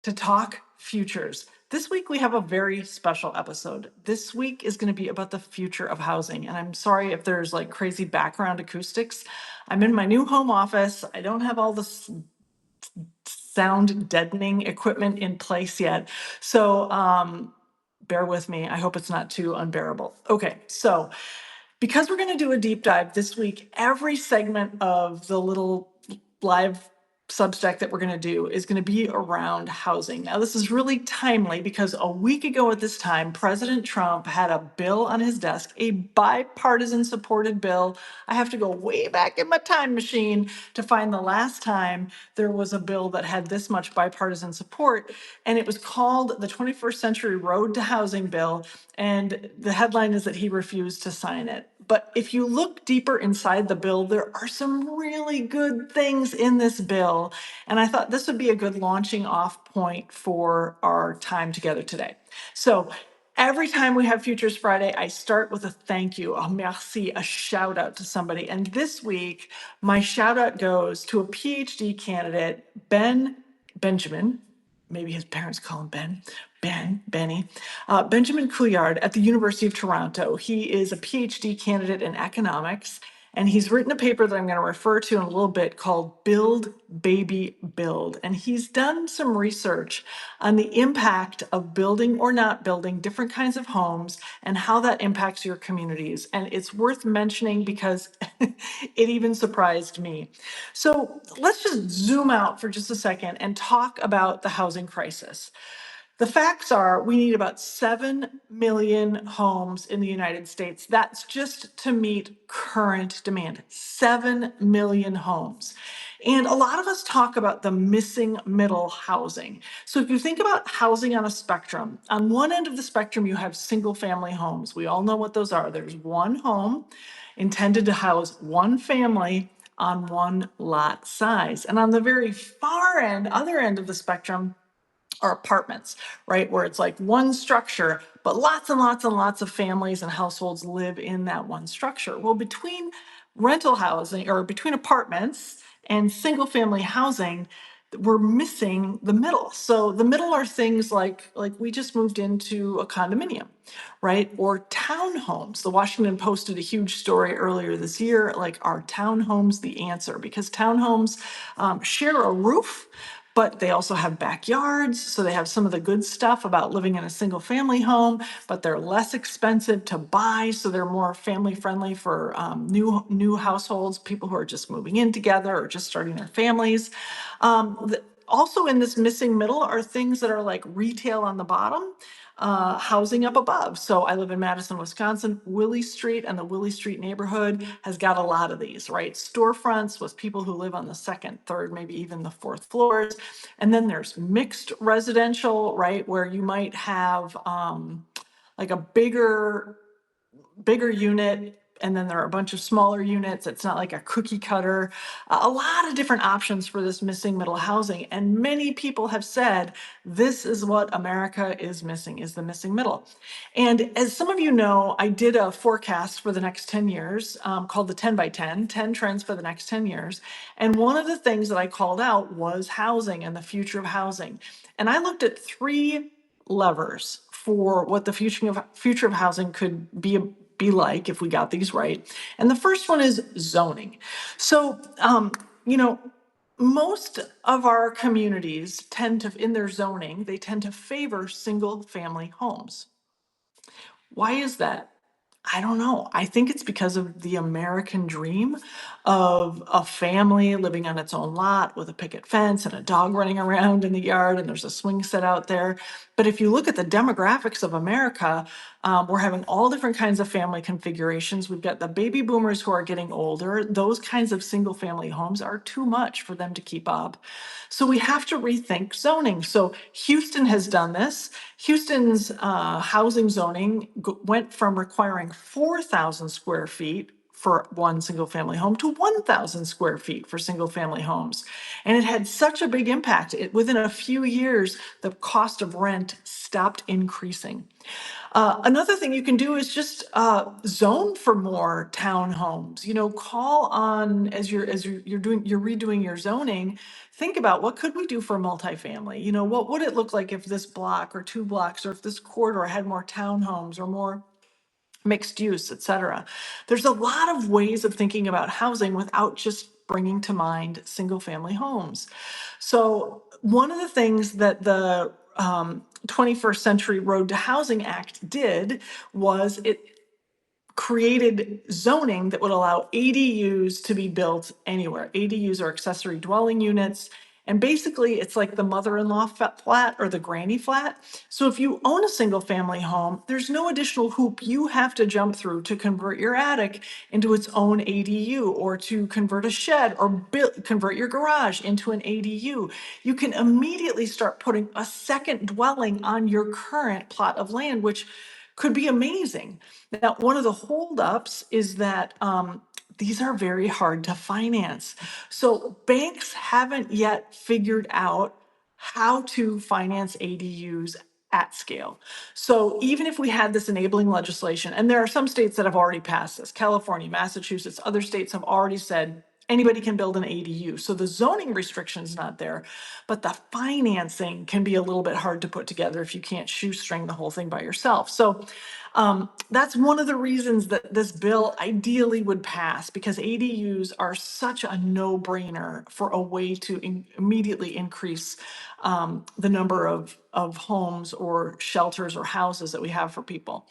to talk futures. This week we have a very special episode. This week is going to be about the future of housing. And I'm sorry if there's like crazy background acoustics. I'm in my new home office. I don't have all this sound deadening equipment in place yet. So bear with me. I hope it's not too unbearable. Okay, so because we're going to do a deep dive this week, every segment of the little live Substack that we're going to do is going to be around housing. Now, this is really timely because a week ago at this time, President Trump had a bill on his desk, a bipartisan supported bill. I have to go way back in my time machine to find the last time there was a bill that had this much bipartisan support. And it was called the 21st Century Road to Housing Bill. And the headline is that he refused to sign it. But if you look deeper inside the bill, there are some really good things in this bill. And I thought this would be a good launching off point for our time together today. So every time we have Futures Friday, I start with a thank you, a merci, a shout out to somebody. And this week, my shout out goes to a PhD candidate, Benjamin. Maybe his parents call him Benny, Benjamin Kulyard at the University of Toronto. He is a PhD candidate in economics, and he's written a paper that I'm going to refer to in a little bit called Build, Baby, Build. And he's done some research on the impact of building or not building different kinds of homes and how that impacts your communities. And it's worth mentioning because it even surprised me. So let's just zoom out for just a second and talk about the housing crisis. The facts are we need about 7 million homes in the United States. That's just to meet current demand. 7 million homes. And a lot of us talk about the missing middle housing. So if you think about housing on a spectrum, on one end of the spectrum, you have single family homes. We all know what those are. There's one home intended to house one family on one lot size. And on the very far end, other end of the spectrum, are apartments, right? Where it's like one structure, but lots and lots and lots of families and households live in that one structure. Well, between rental housing or between apartments and single family housing, we're missing the middle. So the middle are things like we just moved into a condominium, right? Or townhomes. The Washington Post did a huge story earlier this year, like, are townhomes the answer? Because townhomes share a roof, but they also have backyards. So they have some of the good stuff about living in a single family home, but they're less expensive to buy. So they're more family friendly for new households, people who are just moving in together or just starting their families. Also in this missing middle are things that are like retail on the bottom, housing up above. So I live in Madison, Wisconsin. Willie Street and the Willie Street neighborhood has got a lot of these, right? Storefronts with people who live on the second, third, maybe even the fourth floors. And then there's mixed residential, right? Where you might have like a bigger unit, and then there are a bunch of smaller units. It's not like a cookie cutter. A lot of different options for this missing middle housing. And many people have said this is what America is missing, is the missing middle. And as some of you know, I did a forecast for the next 10 years called the 10 by 10, 10 trends for the next 10 years. And one of the things that I called out was housing and the future of housing. And I looked at three levers for what the future of housing could be like if we got these right. And the first one is zoning. So, most of our communities tend to, in their zoning, they tend to favor single family homes. Why is that? I don't know. I think it's because of the American dream of a family living on its own lot with a picket fence and a dog running around in the yard, and there's a swing set out there. But if you look at the demographics of America, we're having all different kinds of family configurations. We've got the baby boomers who are getting older. Those kinds of single family homes are too much for them to keep up. So we have to rethink zoning. So Houston has done this. Houston's housing zoning went from requiring 4,000 square feet for one single family home to 1,000 square feet for single family homes. And it had such a big impact. Within a few years, the cost of rent stopped increasing. Another thing you can do is just zone for more townhomes. Call on you're redoing your zoning. Think about what could we do for multifamily. What would it look like if this block or two blocks or if this corridor had more townhomes or more mixed use, et cetera. There's a lot of ways of thinking about housing without just bringing to mind single family homes. So, one of the things that the 21st Century Road to Housing Act did was it created zoning that would allow ADUs to be built anywhere. ADUs are accessory dwelling units. And basically, it's like the mother-in-law flat or the granny flat. So if you own a single family home, there's no additional hoop you have to jump through to convert your attic into its own ADU or to convert a shed or convert your garage into an ADU. You can immediately start putting a second dwelling on your current plot of land, which could be amazing. Now, one of the holdups is that these are very hard to finance. So banks haven't yet figured out how to finance ADUs at scale. So even if we had this enabling legislation, and there are some states that have already passed this, California, Massachusetts, other states have already said anybody can build an ADU. So the zoning restriction's not there, but the financing can be a little bit hard to put together if you can't shoestring the whole thing by yourself. So that's one of the reasons that this bill ideally would pass, because ADUs are such a no-brainer for a way to immediately increase the number of homes or shelters or houses that we have for people.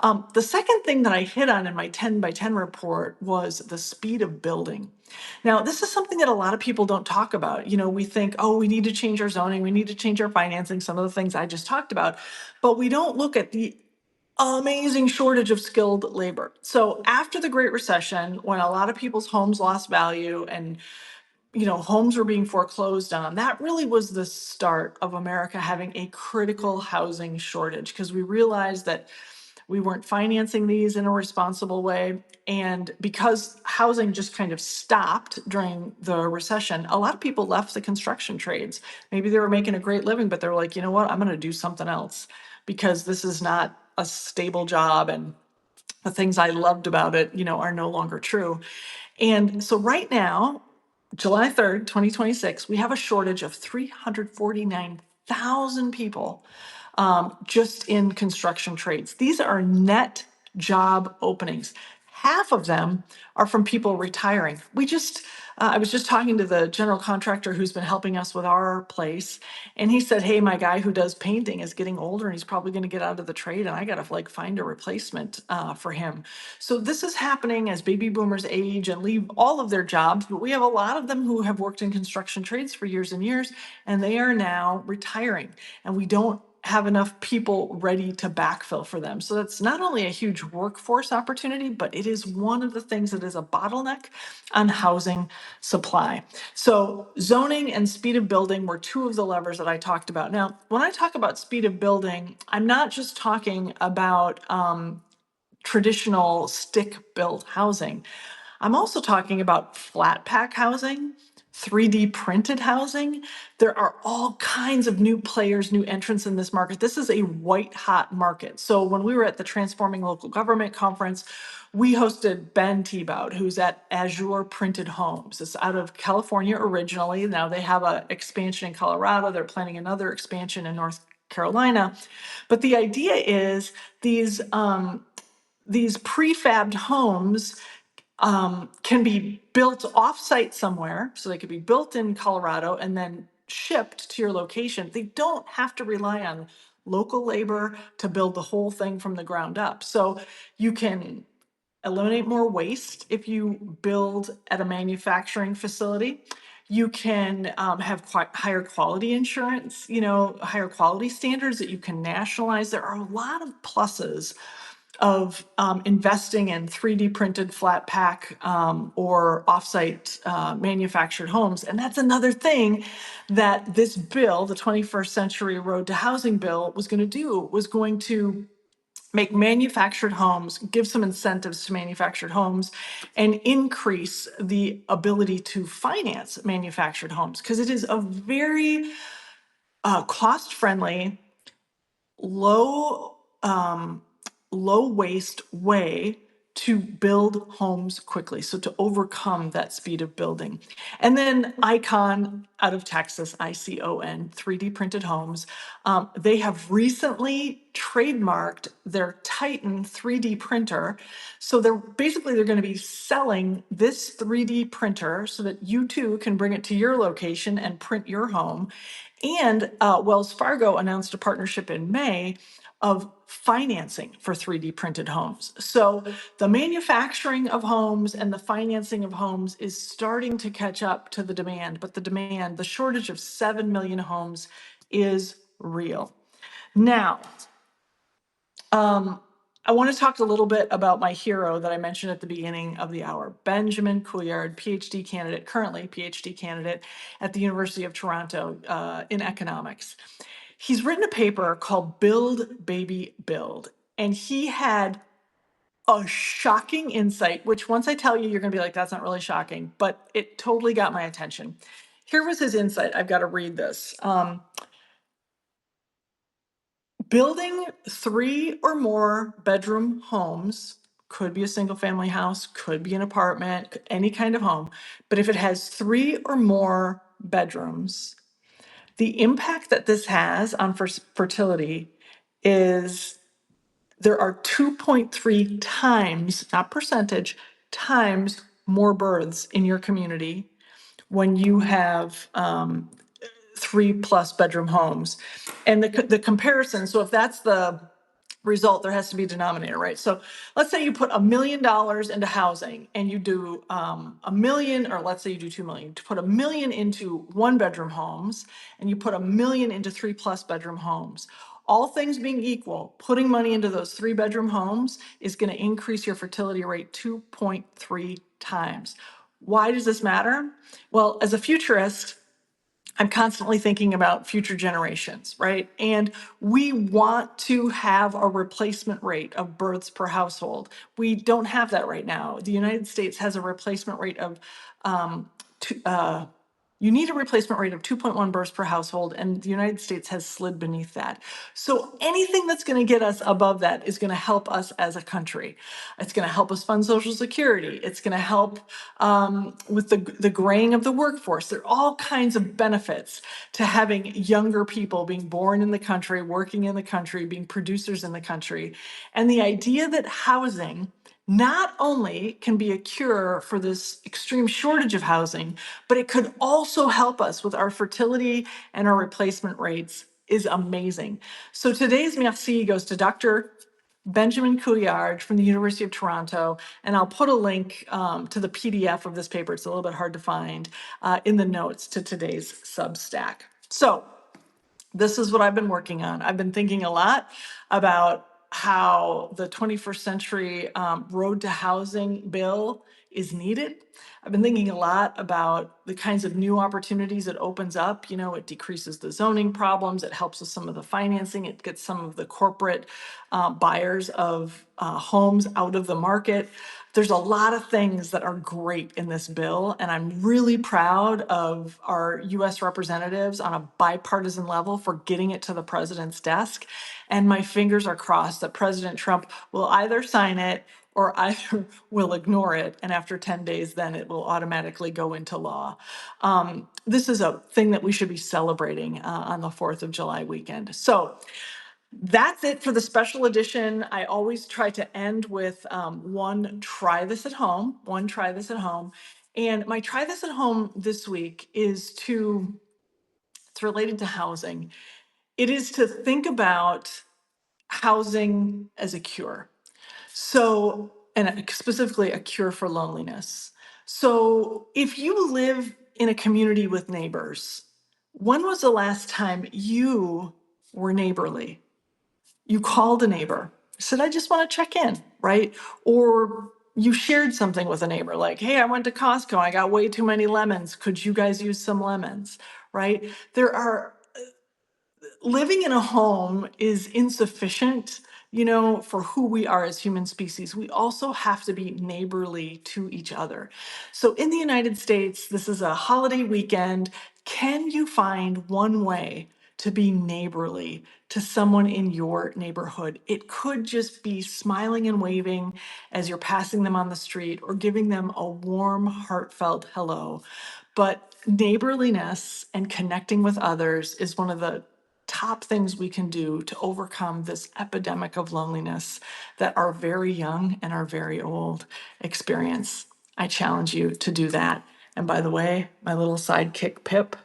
The second thing that I hit on in my 10 by 10 report was the speed of building. Now, this is something that a lot of people don't talk about. We think, oh, we need to change our zoning, we need to change our financing, some of the things I just talked about, but we don't look at the amazing shortage of skilled labor. So after the Great Recession, when a lot of people's homes lost value and homes were being foreclosed on, that really was the start of America having a critical housing shortage, because we realized that we weren't financing these in a responsible way. And because housing just kind of stopped during the recession, a lot of people left the construction trades. Maybe they were making a great living, but they're like, you know what, I'm going to do something else because this is not a stable job. And the things I loved about it, are no longer true. And so right now, July 3rd, 2026, we have a shortage of 349,000 people just in construction trades. These are net job openings. Half of them are from people retiring. I was just talking to the general contractor who's been helping us with our place, and he said, "Hey, my guy who does painting is getting older, and he's probably going to get out of the trade, and I got to find a replacement for him." So this is happening as baby boomers age and leave all of their jobs, but we have a lot of them who have worked in construction trades for years and years, and they are now retiring, and we don't have enough people ready to backfill for them. So that's not only a huge workforce opportunity, but it is one of the things that is a bottleneck on housing supply. So zoning and speed of building were two of the levers that I talked about. Now, when I talk about speed of building, I'm not just talking about traditional stick-built housing. I'm also talking about flat pack housing, 3D printed housing. There are all kinds of new players, new entrants in this market. This is a white hot market. So when we were at the Transforming Local Government conference, we hosted Ben Thiebaud, who's at Azure Printed Homes. It's out of California originally. Now they have an expansion in Colorado. They're planning another expansion in North Carolina. But the idea is these prefabbed homes can be built offsite somewhere. So they could be built in Colorado and then shipped to your location. They don't have to rely on local labor to build the whole thing from the ground up. So you can eliminate more waste if you build at a manufacturing facility. You can have higher quality insurance, higher quality standards that you can nationalize. There are a lot of pluses of investing in 3D printed flat pack or offsite manufactured homes. And that's another thing that this bill, the 21st Century Road to Housing bill, was going to do, was going to make manufactured homes, give some incentives to manufactured homes, and increase the ability to finance manufactured homes because it is a very cost-friendly, low low waste way to build homes quickly. So to overcome that speed of building. And then Icon out of Texas, ICON, 3D printed homes. They have recently trademarked their Titan 3D printer. So they're going to be selling this 3D printer so that you too can bring it to your location and print your home. And Wells Fargo announced a partnership in May of financing for 3D printed homes. So the manufacturing of homes and the financing of homes is starting to catch up to the demand, but the shortage of 7 million homes is real. Now, I want to talk a little bit about my hero that I mentioned at the beginning of the hour, Benjamin Kulyard, currently PhD candidate at the University of Toronto in economics. He's written a paper called Build, Baby, Build, and he had a shocking insight, which once I tell you, you're going to be like, that's not really shocking, but it totally got my attention. Here was his insight. I've got to read this. Building 3 or more bedroom homes, could be a single family house, could be an apartment, any kind of home, but if it has 3 or more bedrooms, the impact that this has on fertility is there are 2.3 times, not percentage, times more births in your community when you have 3+ bedroom homes. And the comparison, so if that's the result, there has to be a denominator, right? So let's say you put $1 million into housing and you do a million, or let's say you do 2 million, to put $1 million into 1-bedroom homes and you put $1 million into 3+ bedroom homes. All things being equal, putting money into those 3-bedroom homes is going to increase your fertility rate 2.3 times. Why does this matter? Well, as a futurist, I'm constantly thinking about future generations, right? And we want to have a replacement rate of births per household. We don't have that right now. The United States has a replacement rate of you need a replacement rate of 2.1 births per household, and the United States has slid beneath that. So anything that's going to get us above that is going to help us as a country. It's going to help us fund Social Security. It's going to help with the graying of the workforce. There are all kinds of benefits to having younger people being born in the country, working in the country, being producers in the country. And the idea that housing not only can be a cure for this extreme shortage of housing, but it could also help us with our fertility and our replacement rates is amazing. So today's merci goes to Dr. Benjamin Kulyard from the University of Toronto, and I'll put a link to the PDF of this paper. It's a little bit hard to find in the notes to today's Substack. So this is what I've been working on. I've been thinking a lot about how the 21st century road to housing bill is needed. I've been thinking a lot about the kinds of new opportunities it opens up. You know, it decreases the zoning problems, it helps with some of the financing, it gets some of the corporate buyers of homes out of the market. There's a lot of things that are great in this bill, and I'm really proud of our US representatives on a bipartisan level for getting it to the president's desk. And my fingers are crossed that President Trump will either sign it or either will ignore it, and after 10 days, then it will automatically go into law. This is a thing that we should be celebrating on the 4th of July weekend. So that's it for the special edition. I always try to end with try this at home, one try this at home. And my try this at home this week it's related to housing. It is to think about housing as a cure. So, and specifically a cure for loneliness. So if you live in a community with neighbors, when was the last time you were neighborly? You called a neighbor, said, I just want to check in, right? Or you shared something with a neighbor, like, hey, I went to Costco, I got way too many lemons. Could you guys use some lemons, right? Living in a home is insufficient for who we are as human species, we also have to be neighborly to each other. So in the United States, this is a holiday weekend. Can you find one way to be neighborly to someone in your neighborhood? It could just be smiling and waving as you're passing them on the street or giving them a warm, heartfelt hello. But neighborliness and connecting with others is one of the top things we can do to overcome this epidemic of loneliness that our very young and our very old experience. I challenge you to do that. And by the way, my little sidekick Pip,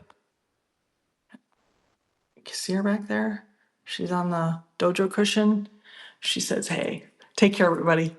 you see her back there? She's on the dojo cushion. She says, hey, take care, everybody.